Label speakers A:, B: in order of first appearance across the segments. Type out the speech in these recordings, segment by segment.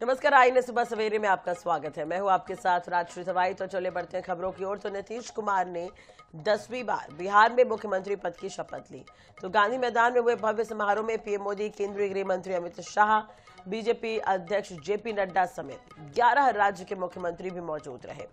A: नमस्कार, आईने सुबह सवेरे में आपका स्वागत है। मैं हूं आपके साथ राजश्री सवाई। तो चले बढ़ते हैं खबरों की ओर। तो नीतीश कुमार ने 10वीं बार बिहार में मुख्यमंत्री पद की शपथ ली। तो गांधी मैदान में हुए भव्य समारोह में पीएम मोदी, केंद्रीय गृह मंत्री अमित शाह, बीजेपी अध्यक्ष जेपी नड्डा समेत 11 राज्य के मुख्यमंत्री भी मौजूद रहे।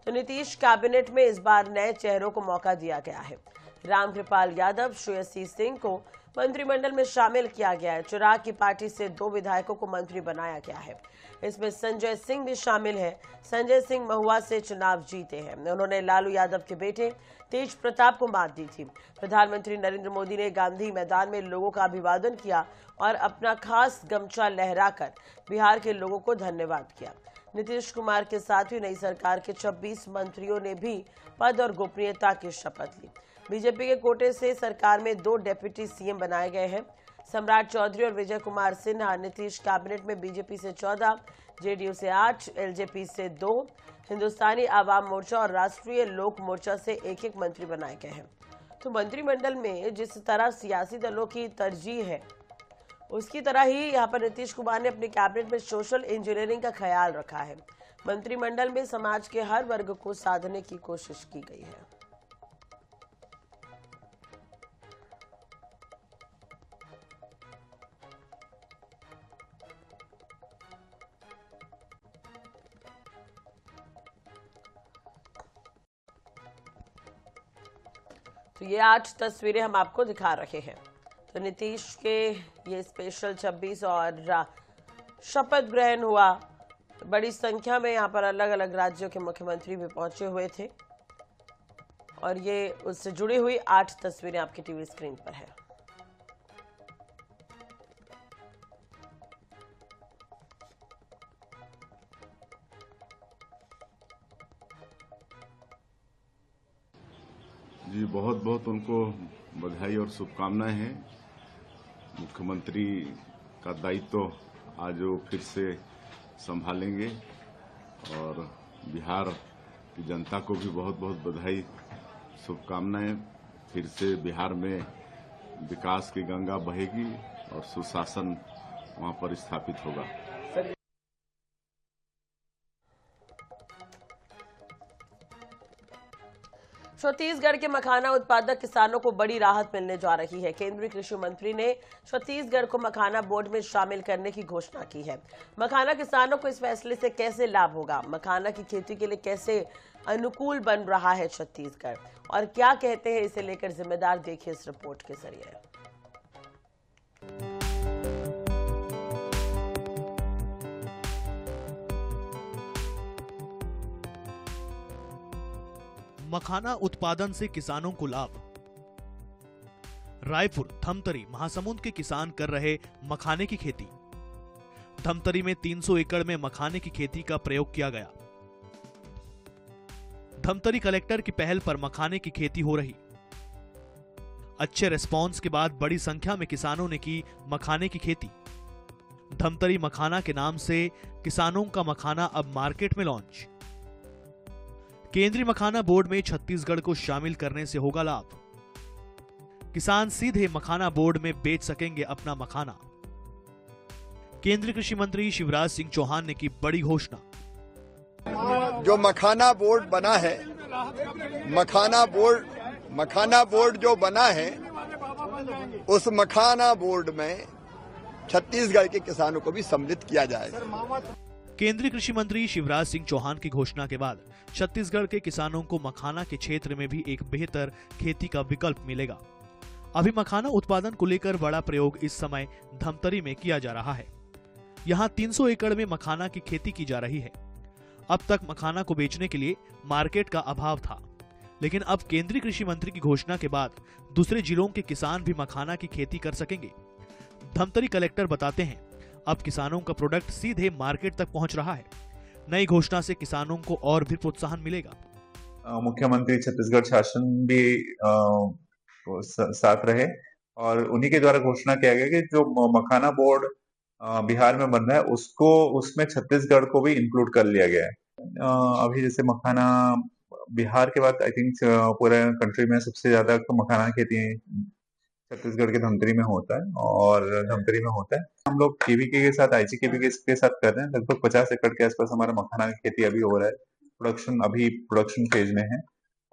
A: तो नीतीश कैबिनेट में इस बार नए चेहरों को मौका दिया गया है। रामकृपाल यादव, श्रेयसी सिंह को मंत्रिमंडल में शामिल किया गया है। चिराग की पार्टी से 2 विधायकों को मंत्री बनाया गया है। इसमें संजय सिंह भी शामिल है। संजय सिंह महुआ से चुनाव जीते हैं। उन्होंने लालू यादव के बेटे तेज प्रताप को मात दी थी। प्रधानमंत्री नरेंद्र मोदी ने गांधी मैदान में लोगों का अभिवादन किया और अपना खास गमछा लहराकर बिहार के लोगों को धन्यवाद किया। नीतीश कुमार के साथ ही नई सरकार के 26 मंत्रियों ने भी पद और गोपनीयता की शपथ ली। बीजेपी के कोटे से सरकार में 2 डेप्यूटी सीएम बनाए गए हैं। सम्राट चौधरी और विजय कुमार सिन्हा नीतीश कैबिनेट में बीजेपी से 14, जेडीयू से 8, एलजेपी से 2, हिंदुस्तानी आवाम मोर्चा और राष्ट्रीय लोक मोर्चा से 1-1 मंत्री बनाए गए हैं। तो मंत्रिमंडल में जिस तरह सियासी दलों की तरजीह है, उसकी तरह ही यहाँ पर नीतीश कुमार ने अपने कैबिनेट में सोशल इंजीनियरिंग का ख्याल रखा है। मंत्रिमंडल में समाज के हर वर्ग को साधने की कोशिश की गई है। तो ये 8 तस्वीरें हम आपको दिखा रहे हैं। तो नीतीश के ये स्पेशल 26 और शपथ ग्रहण हुआ। बड़ी संख्या में यहाँ पर अलग अलग राज्यों के मुख्यमंत्री भी पहुंचे हुए थे और ये उससे जुड़ी हुई 8 तस्वीरें आपकी टीवी स्क्रीन पर है।
B: जी बहुत बहुत उनको बधाई और शुभकामनाएं हैं। मुख्यमंत्री का दायित्व आज वो फिर से संभालेंगे और बिहार की जनता को भी बहुत बहुत बधाई शुभकामनाएं। फिर से बिहार में विकास की गंगा बहेगी और सुशासन वहां पर स्थापित होगा।
A: छत्तीसगढ़ के मखाना उत्पादक किसानों को बड़ी राहत मिलने जा रही है। केंद्रीय कृषि मंत्री ने छत्तीसगढ़ को मखाना बोर्ड में शामिल करने की घोषणा की है। मखाना किसानों को इस फैसले से कैसे लाभ होगा, मखाना की खेती के लिए कैसे अनुकूल बन रहा है छत्तीसगढ़, और क्या कहते हैं इसे लेकर जिम्मेदार, देखिए इस रिपोर्ट के जरिए।
C: मखाना उत्पादन से किसानों को लाभ। रायपुर, धमतरी, महासमुंद के किसान कर रहे मखाने की खेती। धमतरी में 300 एकड़ में मखाने की खेती का प्रयोग किया गया। धमतरी कलेक्टर की पहल पर मखाने की खेती हो रही। अच्छे रिस्पांस के बाद बड़ी संख्या में किसानों ने की मखाने की खेती। धमतरी मखाना के नाम से किसानों का मखाना अब मार्केट में लॉन्च। केंद्रीय मखाना बोर्ड में छत्तीसगढ़ को शामिल करने से होगा लाभ। किसान सीधे मखाना बोर्ड में बेच सकेंगे अपना मखाना। केंद्रीय कृषि मंत्री शिवराज सिंह चौहान ने की बड़ी घोषणा।
D: जो मखाना बोर्ड बना है, मखाना बोर्ड जो बना है, उस मखाना बोर्ड में छत्तीसगढ़ के किसानों को भी सम्मिलित किया जाएगा।
C: केंद्रीय कृषि मंत्री शिवराज सिंह चौहान की घोषणा के बाद छत्तीसगढ़ के किसानों को मखाना के क्षेत्र में भी एक बेहतर खेती का विकल्प मिलेगा। अभी मखाना उत्पादन को लेकर बड़ा प्रयोग इस समय धमतरी में किया जा रहा है। यहाँ 300 एकड़ में मखाना की खेती की जा रही है। अब तक मखाना को बेचने के लिए मार्केट का अभाव था, लेकिन अब केंद्रीय कृषि मंत्री की घोषणा के बाद दूसरे जिलों के किसान भी मखाना की खेती कर सकेंगे। धमतरी कलेक्टर बताते हैं, अब किसानों का प्रोडक्ट सीधे मार्केट तक पहुंच रहा है। नई घोषणा से किसानों को और भी प्रोत्साहन मिलेगा।
E: मुख्यमंत्री छत्तीसगढ़ शासन भी साथ रहे और उन्हीं के द्वारा घोषणा किया गया कि जो मखाना बोर्ड बिहार में बन रहा है उसको उसमें छत्तीसगढ़ को भी इंक्लूड कर लिया गया है। अभी जैसे मखाना बिहार के बाद आई थिंक पूरे कंट्री में सबसे ज्यादा तो मखाना खेती छत्तीसगढ़ के धमतरी में होता है और धमतरी में होता है। हम लोग केवीके के साथ IGKV के साथ कर रहे हैं। लगभग 50 एकड़ के आसपास हमारा मखाना की खेती अभी हो रहा है। प्रोडक्शन फेज में है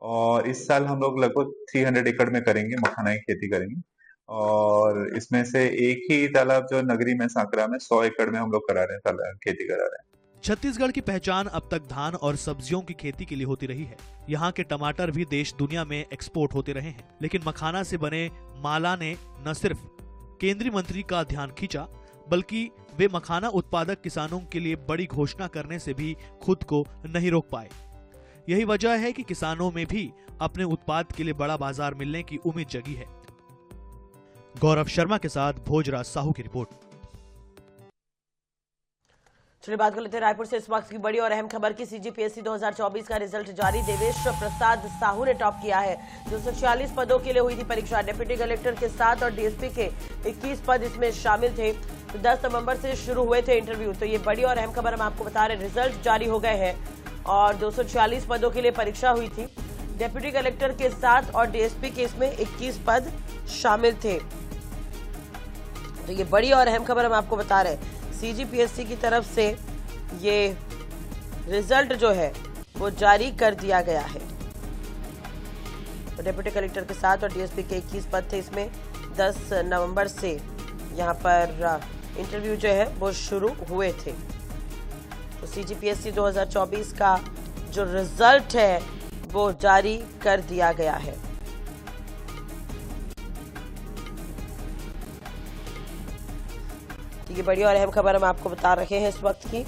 E: और इस साल हम लोग लगभग 300 एकड़ में करेंगे, मखाना की खेती करेंगे। और इसमें से एक ही तालाब जो नगरी में सांकरा में 100 एकड़ में हम लोग करा रहे हैं, खेती करा रहे हैं।
C: छत्तीसगढ़ की पहचान अब तक धान और सब्जियों की खेती के लिए होती रही है। यहाँ के टमाटर भी देश दुनिया में एक्सपोर्ट होते रहे हैं, लेकिन मखाना से बने माला ने न सिर्फ केंद्रीय मंत्री का ध्यान खींचा, बल्कि वे मखाना उत्पादक किसानों के लिए बड़ी घोषणा करने से भी खुद को नहीं रोक पाए। यही वजह है कि किसानों में भी अपने उत्पाद के लिए बड़ा बाजार मिलने की उम्मीद जगी है। गौरव शर्मा के साथ भोजराज साहू की रिपोर्ट।
A: चलिए बात कर लेते हैं रायपुर से इस वक्त की बड़ी और अहम खबर की। CGPSC 2024 का रिजल्ट जारी। देवेश प्रसाद साहू ने टॉप किया है। 246 पदों के लिए हुई थी परीक्षा। डिप्टी कलेक्टर के 7 और DSP के 21 पद इसमें शामिल थे। तो 10 नवंबर से शुरू हुए थे इंटरव्यू। तो ये बड़ी और अहम खबर हम आपको बता रहे हैं। रिजल्ट जारी हो गए हैं और 246 पदों के लिए परीक्षा हुई थी। डिप्टी कलेक्टर के 7 और DSP के इसमें 21 पद शामिल थे। तो ये बड़ी और अहम खबर हम आपको बता रहे हैं। CGPSC की तरफ से ये रिजल्ट जो है वो जारी कर दिया गया है। तो डिप्टी कलेक्टर के 7 और DSP के 21 पद थे। इसमें 10 नवंबर से यहाँ पर इंटरव्यू जो है वो शुरू हुए थे। तो CGPSC 2024 का जो रिजल्ट है वो जारी कर दिया गया है। ये बड़ी और अहम खबर हम आपको बता रहे हैं इस वक्त की।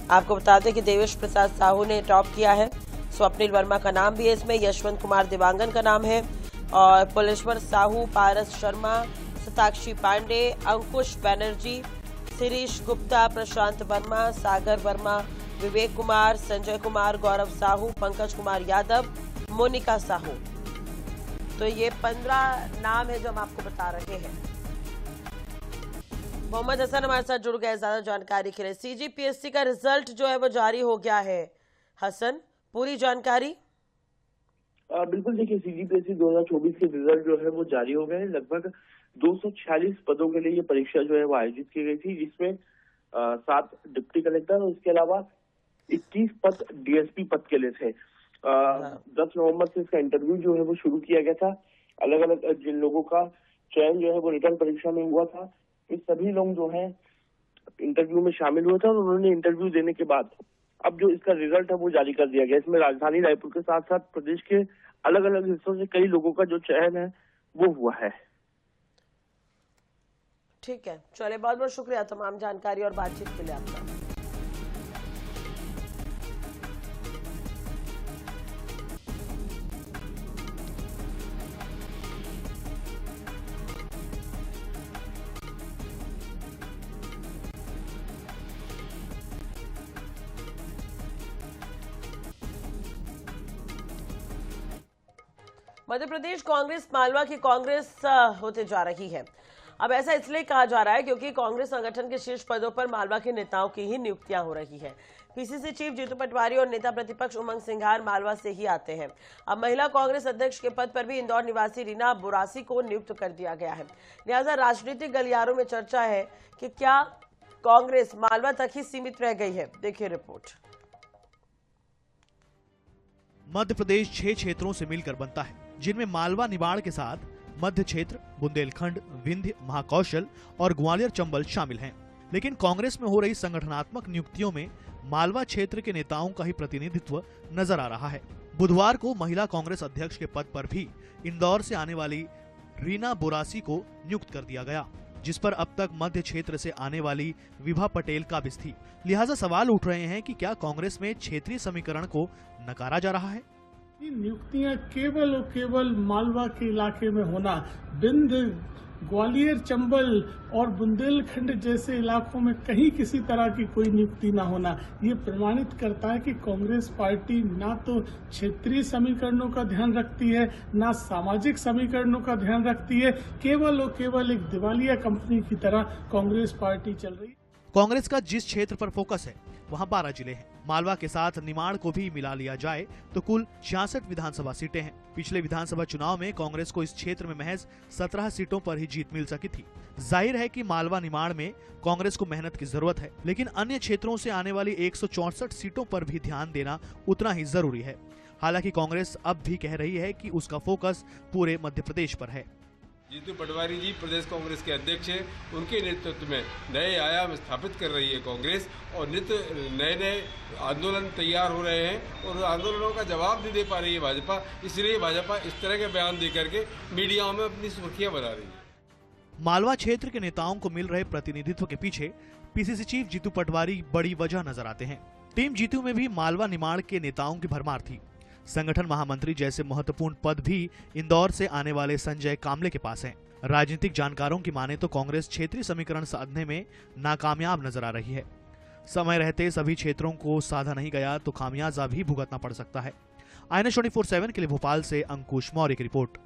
A: आपको बता दें कि देवेश प्रसाद साहू ने टॉप किया है। स्वप्निल वर्मा का नाम भी है इसमें। यशवंत कुमार देवांगन का नाम है और पुलेश्वर साहू, पारस शर्मा, सताक्षी पांडे, अंकुश बैनर्जी, शिरीष गुप्ता, प्रशांत वर्मा, सागर वर्मा, विवेक कुमार, संजय कुमार, गौरव साहू, पंकज कुमार यादव, मोनिका साहू। तो ये 15 नाम है जो हम आपको बता रहे हैं। मोहम्मद हसन हमारे साथ जुड़ गए ज्यादा जानकारी के लिए। CGPSC का रिजल्ट जो है वो जारी हो गया है। हसन, पूरी जानकारी।
F: बिल्कुल, देखिए CGPSC 2024 के रिजल्ट जो है वो जारी हो गए हैं। लगभग 246 पदों के लिए ये परीक्षा जो है वो आयोजित की गई थी, जिसमें 7 डिप्टी कलेक्टर और इसके अलावा 21 पद DSP पद के लिए थे। 10 नवंबर से इसका इंटरव्यू जो है वो शुरू किया गया था। अलग अलग जिन लोगों का चयन जो है वो रिटर्न परीक्षा में हुआ था, ये सभी लोग जो हैं इंटरव्यू में शामिल हुए थे और उन्होंने इंटरव्यू देने के बाद अब जो इसका रिजल्ट है वो जारी कर दिया गया। इसमें राजधानी रायपुर के साथ साथ प्रदेश के अलग अलग हिस्सों से कई लोगों का जो चयन है वो हुआ है।
A: ठीक है, चलिए बहुत बहुत शुक्रिया तमाम जानकारी और बातचीत के लिए आपका। मध्य प्रदेश कांग्रेस मालवा की कांग्रेस होते जा रही है। अब ऐसा इसलिए कहा जा रहा है क्योंकि कांग्रेस संगठन के शीर्ष पदों पर मालवा के नेताओं की ही नियुक्तियां हो रही है। PCC चीफ जीतू पटवारी और नेता प्रतिपक्ष उमंग सिंघार मालवा से ही आते हैं। अब महिला कांग्रेस अध्यक्ष के पद पर भी इंदौर निवासी रीना बुरासी को नियुक्त कर दिया गया है। लिहाजा राजनीतिक गलियारों में चर्चा है कि क्या कांग्रेस मालवा तक ही सीमित रह गई है। देखिए रिपोर्ट।
C: मध्य प्रदेश 6 क्षेत्रों से मिलकर बनता है, जिनमें मालवा निमाड़ के साथ मध्य क्षेत्र, बुंदेलखंड, विंध्य, महाकौशल और ग्वालियर चंबल शामिल हैं। लेकिन कांग्रेस में हो रही संगठनात्मक नियुक्तियों में मालवा क्षेत्र के नेताओं का ही प्रतिनिधित्व नजर आ रहा है। बुधवार को महिला कांग्रेस अध्यक्ष के पद पर भी इंदौर से आने वाली रीना बुरासी को नियुक्त कर दिया गया, जिस पर अब तक मध्य क्षेत्र से आने वाली विभा पटेल काबिज थी। लिहाजा सवाल उठ रहे हैं कि क्या कांग्रेस में क्षेत्रीय समीकरण को नकारा जा रहा है।
G: नियुक्तियां केवल और केवल मालवा के इलाके में होना, विंध्य, ग्वालियर, चंबल और बुंदेलखंड जैसे इलाकों में कहीं किसी तरह की कोई नियुक्ति न होना, ये प्रमाणित करता है कि कांग्रेस पार्टी ना तो क्षेत्रीय समीकरणों का ध्यान रखती है, ना सामाजिक समीकरणों का ध्यान रखती है। केवल और केवल एक दिवालिया कंपनी की तरह कांग्रेस पार्टी चल रही है।
C: कांग्रेस का जिस क्षेत्र पर फोकस है वहां 12 जिले हैं। मालवा के साथ निमाड़ को भी मिला लिया जाए तो कुल 66 विधानसभा सीटें हैं। पिछले विधानसभा चुनाव में कांग्रेस को इस क्षेत्र में महज 17 सीटों पर ही जीत मिल सकी थी। जाहिर है कि मालवा निमाड़ में कांग्रेस को मेहनत की जरूरत है, लेकिन अन्य क्षेत्रों से आने वाली 164 सीटों पर भी ध्यान देना उतना ही जरूरी है। हालांकि कांग्रेस अब भी कह रही है कि उसका फोकस पूरे मध्य प्रदेश पर है।
H: जीतू पटवारी जी प्रदेश कांग्रेस के अध्यक्ष हैं, उनके नेतृत्व में नए आयाम स्थापित कर रही है कांग्रेस और नित्य नए नए आंदोलन तैयार हो रहे हैं और आंदोलनों का जवाब नहीं दे पा रही है भाजपा। इसलिए भाजपा इस तरह के बयान दे करके मीडिया में अपनी सुर्खियां बना रही है।
C: मालवा क्षेत्र के नेताओं को मिल रहे प्रतिनिधित्व के पीछे पीसीसी चीफ जीतू पटवारी बड़ी वजह नजर आते हैं। टीम जीतू में भी मालवा निमाड़ के नेताओं की भरमार थी। संगठन महामंत्री जैसे महत्वपूर्ण पद भी इंदौर से आने वाले संजय कामले के पास हैं। राजनीतिक जानकारों की माने तो कांग्रेस क्षेत्रीय समीकरण साधने में नाकामयाब नजर आ रही है। समय रहते सभी क्षेत्रों को साधा नहीं गया तो खामियाजा भी भुगतना पड़ सकता है। INS 24/7 के लिए भोपाल से अंकुश मौर्य की रिपोर्ट।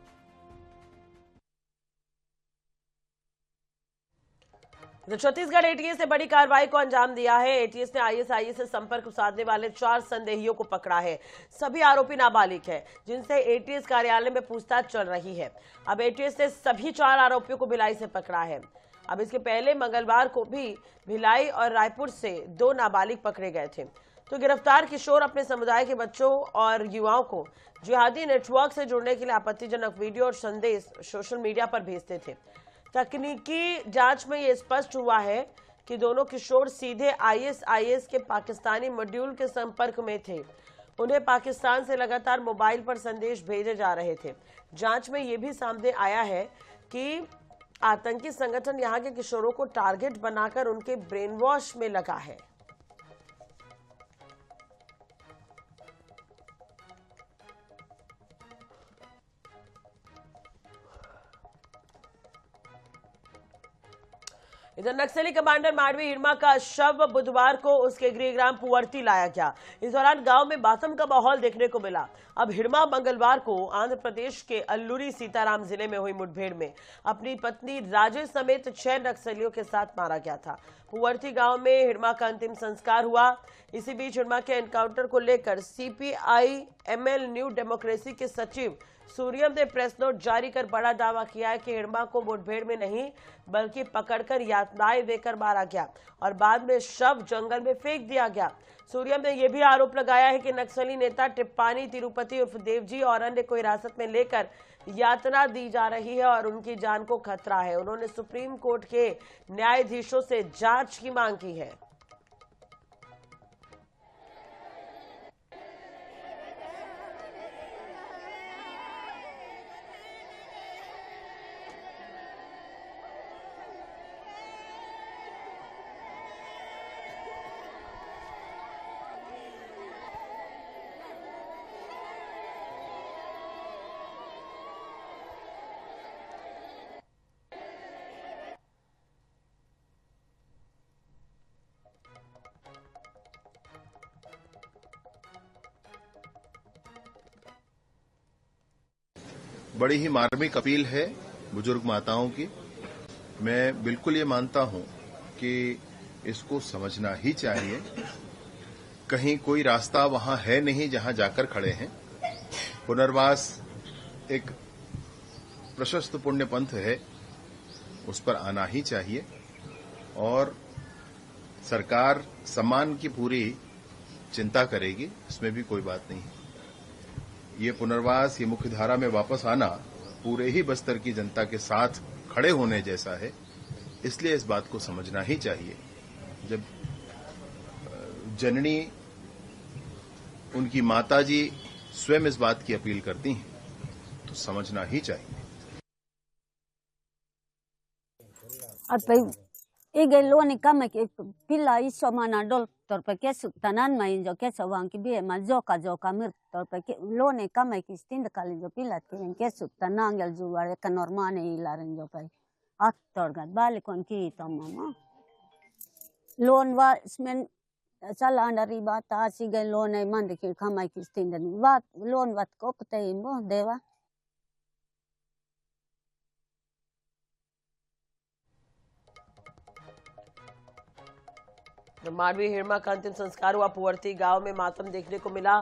A: तो छत्तीसगढ़ एटीएस ने बड़ी कार्रवाई को अंजाम दिया है। एटीएस ने आईएसआईएस से संपर्क साधने वाले 4 संदेहियों को पकड़ा है। सभी आरोपी नाबालिग हैं, जिनसे एटीएस कार्यालय में पूछताछ चल रही है। अब एटीएस ने सभी 4 आरोपियों को भिलाई से पकड़ा है। अब इसके पहले मंगलवार को भी भिलाई और रायपुर से 2 नाबालिग पकड़े गए थे। तो गिरफ्तार किशोर अपने समुदाय के बच्चों और युवाओं को जिहादी नेटवर्क से जुड़ने के लिए आपत्तिजनक वीडियो और संदेश सोशल मीडिया पर भेजते थे। तकनीकी जांच में यह स्पष्ट हुआ है कि दोनों किशोर सीधे आईएसआईएस के पाकिस्तानी मॉड्यूल के संपर्क में थे। उन्हें पाकिस्तान से लगातार मोबाइल पर संदेश भेजे जा रहे थे। जांच में यह भी सामने आया है कि आतंकी संगठन यहां के किशोरों को टारगेट बनाकर उनके ब्रेन वॉश में लगा है। इधर नक्सली कमांडर माडवी हिरमा का शव बुधवार को उसके गृहग्राम पुवर्ती लाया गया। इस दौरान गांव में मातम का माहौल देखने को मिला। अब हिरमा मंगलवार को आंध्र प्रदेश के अल्लूरी सीताराम जिले में हुई मुठभेड़ में अपनी पत्नी राजेश समेत 6 नक्सलियों के साथ मारा गया था। पुवर्ती गांव में हिरमा का अंतिम संस्कार हुआ। इसी बीच हिरमा के एनकाउंटर को लेकर CPI-ML न्यू डेमोक्रेसी के सचिव सूर्यम ने प्रेस नोट जारी कर बड़ा दावा किया है कि हिरमा को मुठभेड़ में नहीं बल्कि पकड़कर यातनाएं देकर मारा गया और बाद में शव जंगल में फेंक दिया गया। सूर्यम ने यह भी आरोप लगाया है कि नक्सली नेता टिप्पानी तिरुपति उर्फ देवजी और अन्य को हिरासत में लेकर यातना दी जा रही है और उनकी जान को खतरा है। उन्होंने सुप्रीम कोर्ट के न्यायाधीशों से जांच की मांग की है।
I: बड़ी ही मार्मिक अपील है बुजुर्ग माताओं की। मैं बिल्कुल ये मानता हूं कि इसको समझना ही चाहिए। कहीं कोई रास्ता वहां है नहीं जहां जाकर खड़े हैं। पुनर्वास एक प्रशस्त पुण्य पंथ है, उस पर आना ही चाहिए और सरकार सम्मान की पूरी चिंता करेगी, इसमें भी कोई बात नहीं है। ये पुनर्वास, ये मुख्य धारा में वापस आना पूरे ही बस्तर की जनता के साथ खड़े होने जैसा है, इसलिए इस बात को समझना ही चाहिए। जब जननी, उनकी माताजी स्वयं इस बात की अपील करती हैं तो समझना ही चाहिए।
J: Igeloni kama pila iso mana dol torpe kesu tanan ma injo kesu wang kibie ma joka mir torpe lone kama kistinda kalinjo pila tiren kesu tanangel juware ka normane ilaren jo pai aktor gat bali kon ki tomama lon wa smen sala andari bata sige lone mande ki kama kistinda wat lon wat ko pte imbo dewa
A: Madvi Hidma का अंतिम संस्कार हुआ। पुवर्ती गांव में मातम देखने को मिला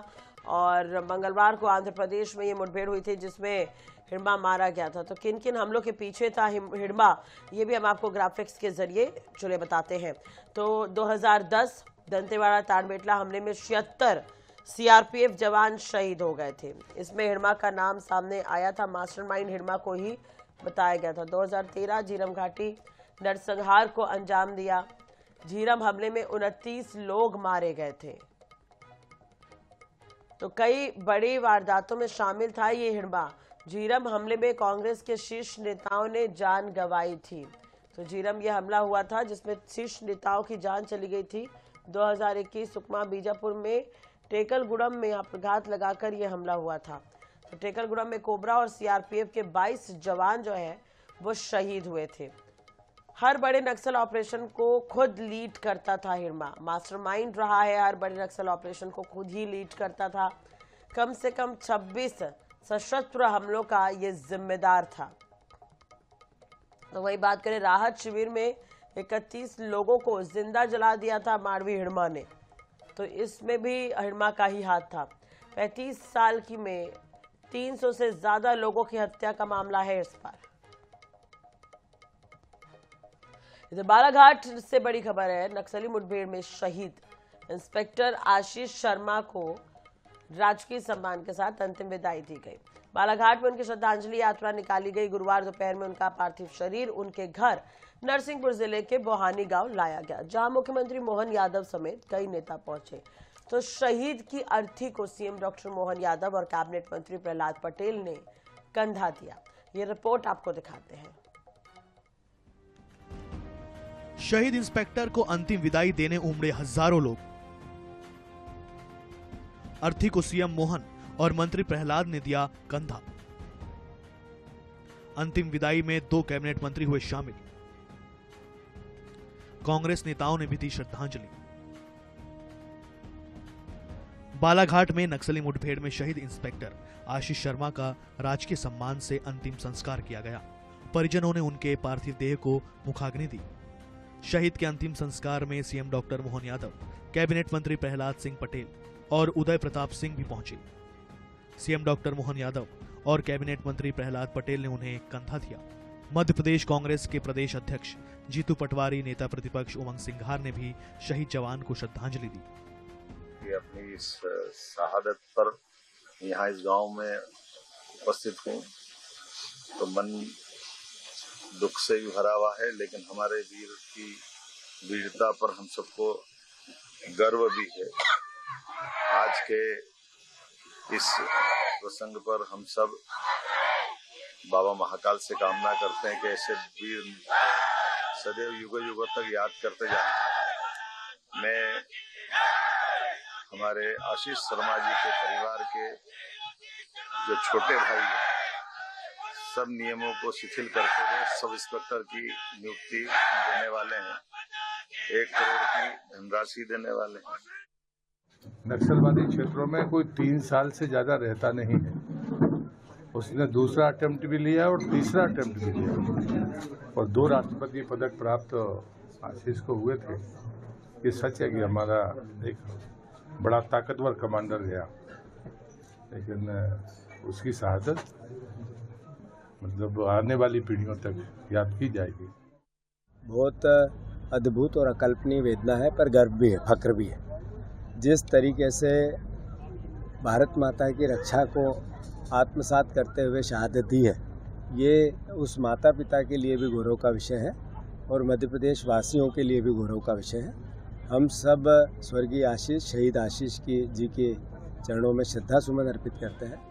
A: और मंगलवार को आंध्र प्रदेश में ये मुठभेड़ हुई थी जिसमें हिड़मा मारा गया था। तो किन किन हमलों के पीछे था हिड़मा, ये भी हम आपको ग्राफिक्स के जरिए चले बताते हैं। तो 2010 दंतेवाड़ा ताड़मेटला हमले में 76 सीआरपीएफ जवान शहीद हो गए थे। इसमें हिड़मा का नाम सामने आया था, मास्टरमाइंड हिड़मा को ही बताया गया था। 2013 झीरम घाटी नरसंहार को अंजाम दिया। झीरम हमले में 29 लोग मारे गए थे। तो कई बड़ी वारदातों में शामिल था ये हिड़मा। झीरम हमले में कांग्रेस के शीर्ष नेताओं ने जान गंवाई थी। तो झीरम यह हमला हुआ था जिसमें शीर्ष नेताओं की जान चली गई थी। 2021 सुकमा बीजापुर में टेकलगुड़म में अपघात लगाकर यह हमला हुआ था। तो टेकलगुड़म में कोबरा और सीआरपीएफ के 22 जवान जो है वो शहीद हुए थे। हर बड़े नक्सल ऑपरेशन को खुद लीड करता था हिड़मा। मास्टरमाइंड रहा है, हर बड़े नक्सल ऑपरेशन को खुद ही लीड करता था। कम से कम 26 सशस्त्र हमलों का ये जिम्मेदार था। तो वही बात करें, राहत शिविर में 31 लोगों को जिंदा जला दिया था माडवी हिड़मा ने। तो इसमें भी हिड़मा का ही हाथ था। 35 साल की में 300 से ज्यादा लोगों की हत्या का मामला है इस पर। इधर बालाघाट से बड़ी खबर है, नक्सली मुठभेड़ में शहीद इंस्पेक्टर आशीष शर्मा को राजकीय सम्मान के साथ अंतिम विदाई दी गई। बालाघाट में उनकी श्रद्धांजलि यात्रा निकाली गई। गुरुवार दोपहर में उनका पार्थिव शरीर उनके घर नरसिंहपुर जिले के बोहानी गांव लाया गया, जहां मुख्यमंत्री मोहन यादव समेत कई नेता पहुंचे। तो शहीद की अर्थी को सीएम डॉक्टर मोहन यादव और कैबिनेट मंत्री प्रहलाद पटेल ने कंधा दिया। ये रिपोर्ट आपको दिखाते हैं।
C: शहीद इंस्पेक्टर को अंतिम विदाई देने उमड़े हजारों लोग। अर्थी को सीएम मोहन और मंत्री प्रहलाद ने दिया कंधा। अंतिम विदाई में 2 कैबिनेट मंत्री हुए शामिल। कांग्रेस नेताओं ने भी दी श्रद्धांजलि। बालाघाट में नक्सली मुठभेड़ में शहीद इंस्पेक्टर आशीष शर्मा का राजकीय सम्मान से अंतिम संस्कार किया गया। परिजनों ने उनके पार्थिव देह को मुखाग्नि दी। शहीद के अंतिम संस्कार में CM doctor Mohan Yadav, cabinet मंत्री प्रहलाद सिंह पटेल और उदय प्रताप सिंह भी पहुंचे। सीएम डॉक्टर मोहन यादव और कैबिनेट मंत्री प्रहलाद पटेल ने उन्हें कंधा दिया। मध्य प्रदेश कांग्रेस के प्रदेश अध्यक्ष जीतू पटवारी, नेता प्रतिपक्ष उमंग सिंघार ने भी शहीद जवान को श्रद्धांजलि दी।
K: अपनी इस शहादत पर यहाँ इस गांव में उपस्थित हूँ तो मन दुख से भी भरा हुआ है, लेकिन हमारे वीर की वीरता पर हम सबको गर्व भी है। आज के इस प्रसंग पर हम सब बाबा महाकाल से कामना करते हैं कि ऐसे वीर सदैव युगों युगों तक याद करते जाएं। मैं हमारे आशीष शर्मा जी के परिवार के जो छोटे भाई हैं, सब नियमों को शिथिल करते हुए सब इंस्पेक्टर की नियुक्ति देने वाले हैं। 1 करोड़ की धनराशि देने वाले हैं।
L: नक्सलवादी क्षेत्रों में कोई 3 साल से ज्यादा रहता नहीं है। उसने दूसरा अटेम्प्ट भी लिया और तीसरा अटेम्प्ट भी लिया और 2 राष्ट्रपति पदक प्राप्त आशीष को हुए थे। ये सच है कि हमारा एक बड़ा ताकतवर कमांडर गया, लेकिन उसकी शहादत मतलब आने वाली पीढ़ियों तक याद की जाएगी।
M: बहुत अद्भुत और अकल्पनीय वेदना है, पर गर्व भी है, फक्र भी है। जिस तरीके से भारत माता की रक्षा को आत्मसात करते हुए शहादत दी है, ये उस माता पिता के लिए भी गौरव का विषय है और मध्य प्रदेश वासियों के लिए भी गौरव का विषय है। हम सब स्वर्गीय आशीष, शहीद आशीष जी के चरणों में श्रद्धा सुमन अर्पित करते हैं।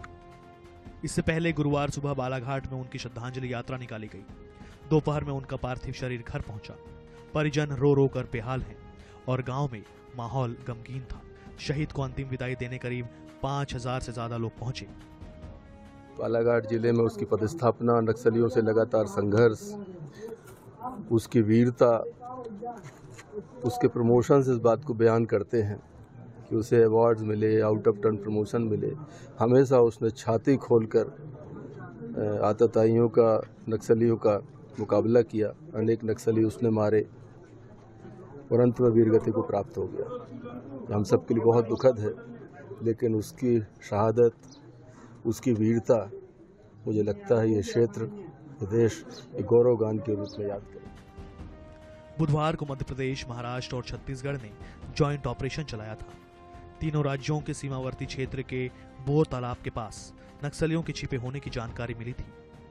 C: इससे पहले गुरुवार सुबह बालाघाट में उनकी श्रद्धांजलि यात्रा निकाली गई। दोपहर में उनका पार्थिव शरीर घर पहुंचा। परिजन रो रो कर बेहाल हैं और गांव में माहौल गमगीन था। शहीद को अंतिम विदाई देने करीब 5000 से ज्यादा लोग पहुंचे।
N: बालाघाट जिले में उसकी पदस्थापना, नक्सलियों से लगातार संघर्ष, उसकी वीरता, उसके प्रमोशन से इस बात को बयान करते हैं कि उसे अवार्ड्स मिले, आउट ऑफ टर्न प्रमोशन मिले। हमेशा उसने छाती खोलकर आतताइयों का, नक्सलियों का मुकाबला किया। अनेक नक्सली उसने मारे और अंत में वीरगति को प्राप्त हो गया। ये हम सबके लिए बहुत दुखद है, लेकिन उसकी शहादत, उसकी वीरता, मुझे लगता है ये क्षेत्र, ये देश एक गौरवगान के रूप में याद करे।
C: बुधवार को मध्य प्रदेश, महाराष्ट्र और छत्तीसगढ़ ने जॉइंट ऑपरेशन चलाया था। तीनों राज्यों के सीमावर्ती क्षेत्र के बोर तालाब के पास नक्सलियों के छिपे होने की जानकारी मिली थी।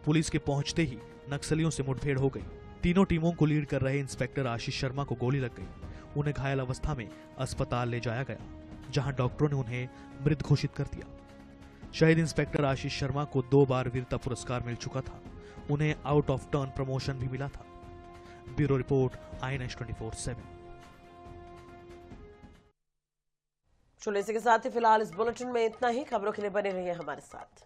C: पुलिस के पहुंचते ही नक्सलियों से मुठभेड़ हो गई। तीनों टीमों को लीड कर रहे इंस्पेक्टर आशीष शर्मा को गोली लग गई। उन्हें घायल अवस्था में अस्पताल ले जाया गया, जहां डॉक्टरों ने उन्हें मृत घोषित कर दिया। शहीद इंस्पेक्टर आशीष शर्मा को 2 बार वीरता पुरस्कार मिल चुका था। उन्हें आउट ऑफ टर्न प्रमोशन भी मिला था। Bureau report, INS 24/7।
A: चलो इसी के साथ ही फिलहाल इस बुलेटिन में इतना ही। खबरों के लिए बने रहिए हमारे साथ।